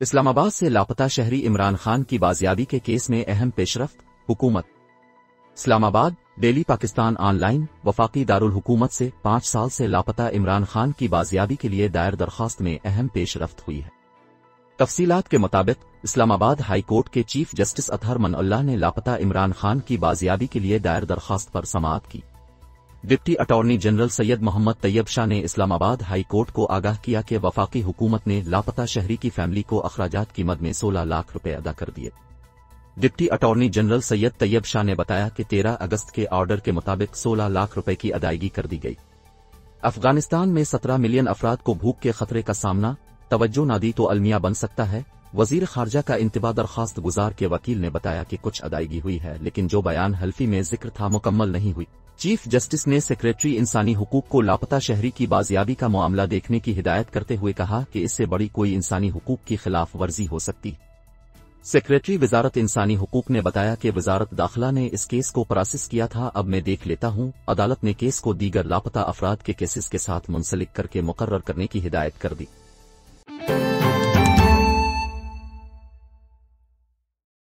इस्लामाबाद से लापता शहरी इमरान खान की बाजियाबी के केस में अहम पेशरफ्त, हुकूमत। Islamabad, daily Pakistan online. वफाकी दारुल हुकूमत से 5 साल से लापता इमरान खान की बाजियाबी के लिए दायर दरखास्त में अहम पेशरफ्त हुई है। तफसीलात के मुताबिक इस्लामाबाद हाई कोर्ट के चीफ जस्टिस अतहर मनअल्लाह ने लापता इमरान खान की बाजियाबी के लिए दायर दरखास्त पर समाअत की। Deputy attorney general Syed Mohammad Tayyab Shah ने इस्लामाबाद हाई कोर्ट को आगाह किया कि वफाकी हुकूमत ने लापता शहरी की फैमिली को अखराजात की मद में 16 लाख रुपए अदा कर दिए। Deputy attorney general Syed Tayyab Shah ने बताया कि 13 अगस्त के ऑर्डर के मुताबिक 16 लाख रुपए की अदायगी कर दी गई। अफगानिस्तान में 17 मिलियन अफराद को भूख के खतरे का सामना, तवज्जो ना दी तो अलमिया बन सकता है। वजीर खारजा का इंतबा दरखास्त गुजार के वकील ने बताया कि कुछ अदायगी हुई है, लेकिन जो बयान हल्फी में जिक्र था मुकम्मल नहीं हुई। चीफ जस्टिस ने सेक्रेटरी इंसानी हुकूक को लापता शहरी की बाजियाबी का मामला देखने की हिदायत करते हुए कहा कि इससे बड़ी कोई इंसानी हुकूक की खिलाफ वर्जी हो सकती। सेक्रेटरी वजारत इंसानी हुकूक ने बताया कि वजारत दाखिला ने इस केस को प्रोसेस किया था, अब मैं देख लेता हूं। अदालत ने केस को दीगर लापता अफराद के केसेस के साथ मुंसलिक करके मुकर्रर करने की हिदायत कर दी।